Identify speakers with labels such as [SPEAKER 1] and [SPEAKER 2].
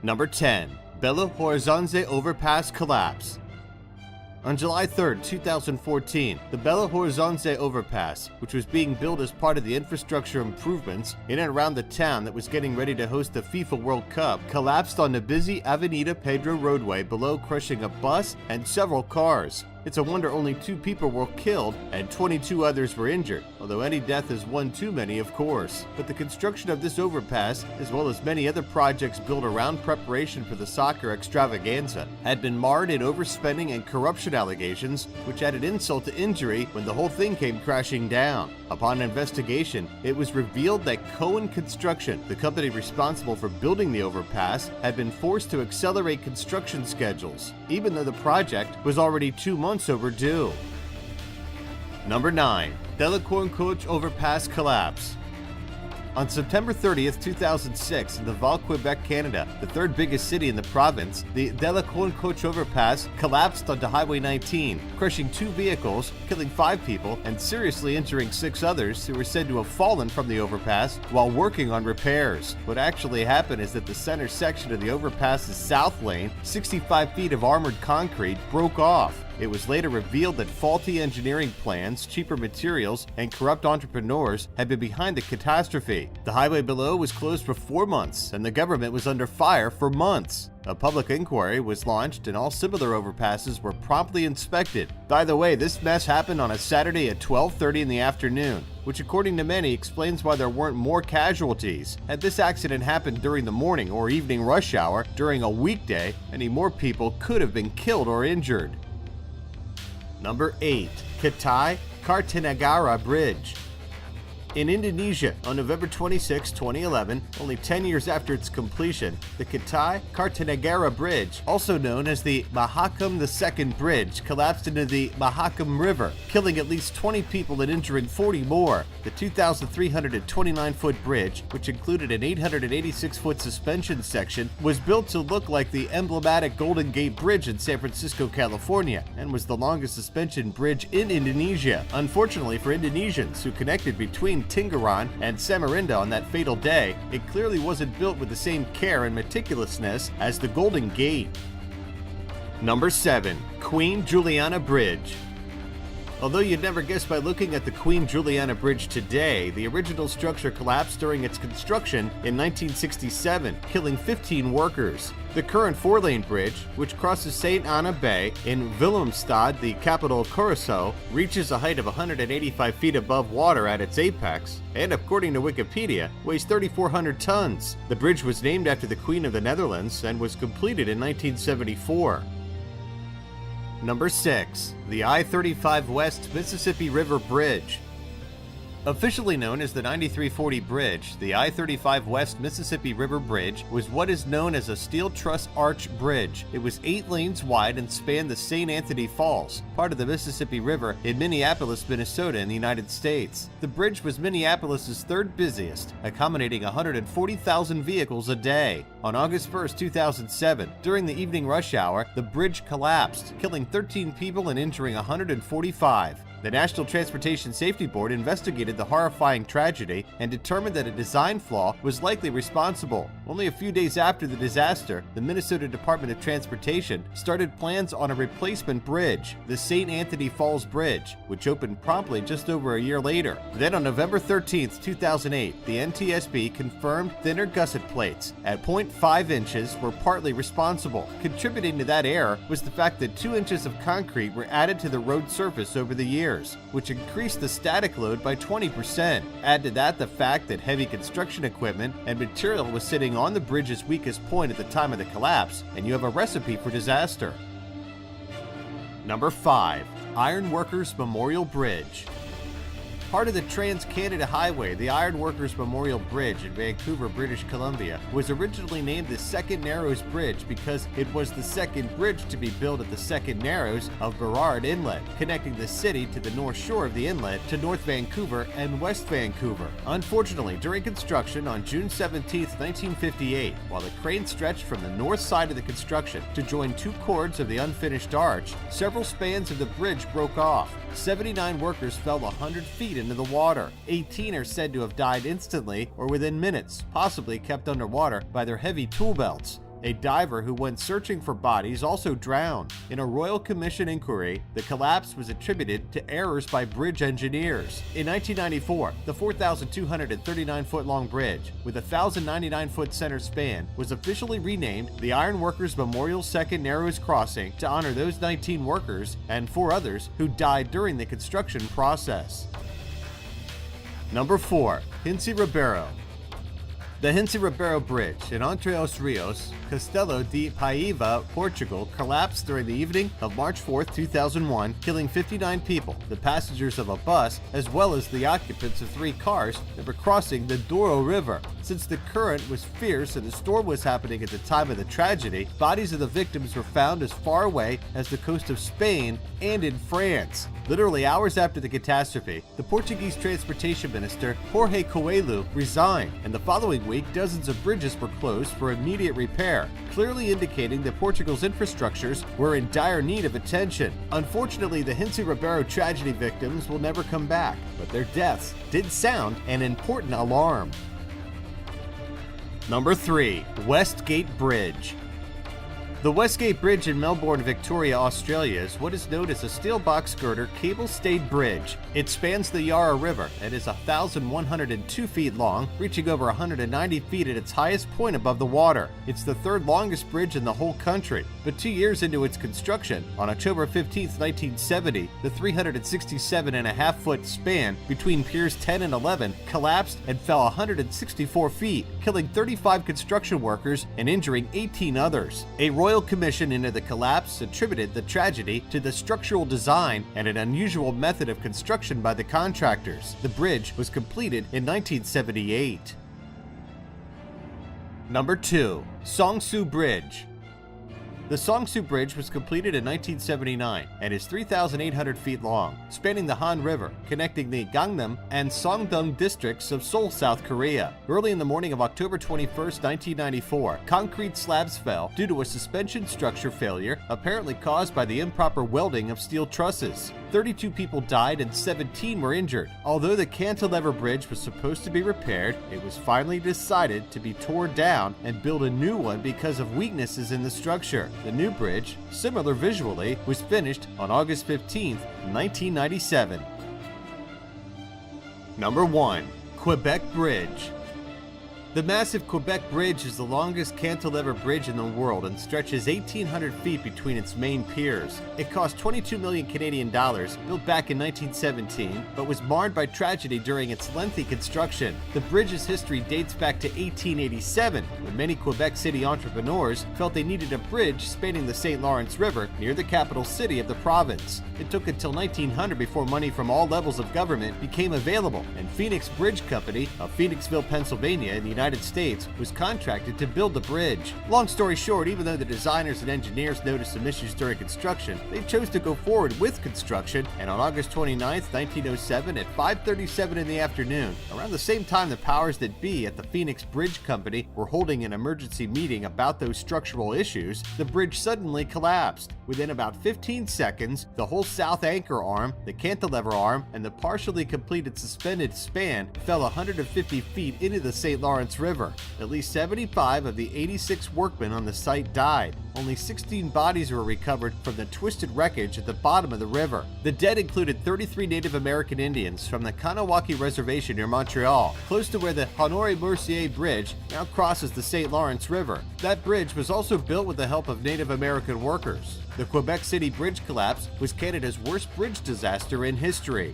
[SPEAKER 1] Number 10. Belo Horizonte Overpass Collapse. On July 3, 2014, the Belo Horizonte Overpass, which was being built as part of the infrastructure improvements in and around the town that was getting ready to host the FIFA World Cup, collapsed on the busy Avenida Pedro roadway below, crushing a bus and several cars. It's a wonder only 2 people were killed and 22 others were injured, although any death is one too many, of course. But the construction of this overpass, as well as many other projects built around preparation for the soccer extravaganza, had been marred in overspending and corruption allegations, which added insult to injury when the whole thing came crashing down. Upon investigation, it was revealed that Cohen Construction, the company responsible for building the overpass, had been forced to accelerate construction schedules, even though the project was already 2 months overdue. Number 9. Concorde Overpass Collapse. On September 30th, 2006, in the Val, Quebec, Canada, the third biggest city in the province, the Concorde Overpass collapsed onto Highway 19, crushing 2 vehicles, killing 5 people, and seriously injuring 6 others who were said to have fallen from the overpass while working on repairs. What actually happened is that the center section of the overpass's south lane, 65 feet of armored concrete, broke off. It was later revealed that faulty engineering plans, cheaper materials, and corrupt entrepreneurs had been behind the catastrophe. The highway below was closed for 4 months, and the government was under fire for months. A public inquiry was launched, and all similar overpasses were promptly inspected. By the way, this mess happened on a Saturday at 12:30 in the afternoon, which according to many explains why there weren't more casualties. Had this accident happened during the morning or evening rush hour during a weekday, many more people could have been killed or injured. Number 8. Kutai Kartanegara Bridge. In Indonesia, on November 26, 2011, only 10 years after its completion, the Kutai Kartanegara Bridge, also known as the Mahakam II Bridge, collapsed into the Mahakam River, killing at least 20 people and injuring 40 more. The 2,329-foot bridge, which included an 886-foot suspension section, was built to look like the emblematic Golden Gate Bridge in San Francisco, California, and was the longest suspension bridge in Indonesia. Unfortunately for Indonesians who connected between Tingaran and Samarinda on that fatal day, it clearly wasn't built with the same care and meticulousness as the Golden Gate. Number 7. Queen Juliana Bridge. Although you'd never guess by looking at the Queen Juliana Bridge today, the original structure collapsed during its construction in 1967, killing 15 workers. The current 4-lane bridge, which crosses St. Anna Bay in Willemstad, the capital of Curaçao, reaches a height of 185 feet above water at its apex, and according to Wikipedia, weighs 3,400 tons. The bridge was named after the Queen of the Netherlands and was completed in 1974. Number 6. The I-35 West Mississippi River Bridge. Officially known as the 9340 Bridge, the I-35 West Mississippi River Bridge was what is known as a steel truss arch bridge. It was 8 lanes wide and spanned the St. Anthony Falls, part of the Mississippi River in Minneapolis, Minnesota in the United States. The bridge was Minneapolis's 3rd busiest, accommodating 140,000 vehicles a day. On August 1, 2007, during the evening rush hour, the bridge collapsed, killing 13 people and injuring 145. The National Transportation Safety Board investigated the horrifying tragedy and determined that a design flaw was likely responsible. Only a few days after the disaster, the Minnesota Department of Transportation started plans on a replacement bridge, the St. Anthony Falls Bridge, which opened promptly just over a year later. Then on November 13, 2008, the NTSB confirmed thinner gusset plates at 0.5 inches were partly responsible. Contributing to that error was the fact that 2 inches of concrete were added to the road surface over the years, which increased the static load by 20%. Add to that the fact that heavy construction equipment and material was sitting on the bridge's weakest point at the time of the collapse, and you have a recipe for disaster. Number 5. Ironworkers Memorial Bridge. Part of the Trans-Canada Highway, the Ironworkers Memorial Bridge in Vancouver, British Columbia, was originally named the Second Narrows Bridge because it was the second bridge to be built at the Second Narrows of Burrard Inlet, connecting the city to the north shore of the inlet to North Vancouver and West Vancouver. Unfortunately, during construction on June 17, 1958, while the crane stretched from the north side of the construction to join 2 chords of the unfinished arch, several spans of the bridge broke off. 79 workers fell 100 feet into the water. 18 are said to have died instantly or within minutes, possibly kept underwater by their heavy tool belts. A diver who went searching for bodies also drowned. In a Royal Commission inquiry, the collapse was attributed to errors by bridge engineers. In 1994, the 4,239-foot-long bridge, with a 1,099-foot center span, was officially renamed the Ironworkers Memorial Second Narrows Crossing to honor those 19 workers and 4 others who died during the construction process. Number 4. Hintze Ribeiro. The Hintze Ribeiro Bridge in Entre os Rios, Castelo de Paiva, Portugal, collapsed during the evening of March 4, 2001, killing 59 people, the passengers of a bus, as well as the occupants of 3 cars that were crossing the Douro River. Since the current was fierce and the storm was happening at the time of the tragedy, bodies of the victims were found as far away as the coast of Spain and in France. Literally hours after the catastrophe, the Portuguese Transportation Minister Jorge Coelho resigned, and the following week dozens of bridges were closed for immediate repair, clearly indicating that Portugal's infrastructures were in dire need of attention. Unfortunately, the Hintze Ribeiro tragedy victims will never come back, but their deaths did sound an important alarm. Number 3. Westgate Bridge. The Westgate Bridge in Melbourne, Victoria, Australia is what is known as a steel box girder cable-stayed bridge. It spans the Yarra River and is 1,102 feet long, reaching over 190 feet at its highest point above the water. It's the 3rd longest bridge in the whole country, but 2 years into its construction, on October 15, 1970, the 367.5-foot span between Piers 10 and 11 collapsed and fell 164 feet, killing 35 construction workers and injuring 18 others. A Royal Commission into the collapse attributed the tragedy to the structural design and an unusual method of construction by the contractors. The bridge was completed in 1978. Number 2. Seongsu Bridge. The Seongsu Bridge was completed in 1979 and is 3,800 feet long, spanning the Han River, connecting the Gangnam and Songdong districts of Seoul, South Korea. Early in the morning of October 21, 1994, concrete slabs fell due to a suspension structure failure apparently caused by the improper welding of steel trusses. 32 people died and 17 were injured. Although the cantilever bridge was supposed to be repaired, it was finally decided to be torn down and build a new one because of weaknesses in the structure. The new bridge, similar visually, was finished on August 15, 1997. Number 1. Québec Bridge. The massive Québec Bridge is the longest cantilever bridge in the world and stretches 1,800 feet between its main piers. It cost 22 million Canadian dollars, built back in 1917, but was marred by tragedy during its lengthy construction. The bridge's history dates back to 1887, when many Quebec City entrepreneurs felt they needed a bridge spanning the St. Lawrence River near the capital city of the province. It took until 1900 before money from all levels of government became available, and Phoenix Bridge Company of Phoenixville, Pennsylvania in the United States was contracted to build the bridge. Long story short, even though the designers and engineers noticed some issues during construction, they chose to go forward with construction, and on August 29, 1907 at 5:37 in the afternoon, around the same time the powers that be at the Phoenix Bridge Company were holding an emergency meeting about those structural issues, the bridge suddenly collapsed. Within about 15 seconds, the whole south anchor arm, the cantilever arm, and the partially completed suspended span fell 150 feet into the St. Lawrence River. At least 75 of the 86 workmen on the site died. Only 16 bodies were recovered from the twisted wreckage at the bottom of the river. The dead included 33 Native American Indians from the Kanawaki Reservation near Montreal, close to where the Honoré-Mercier Bridge now crosses the St. Lawrence River. That bridge was also built with the help of Native American workers. The Quebec City Bridge collapse was Canada's worst bridge disaster in history.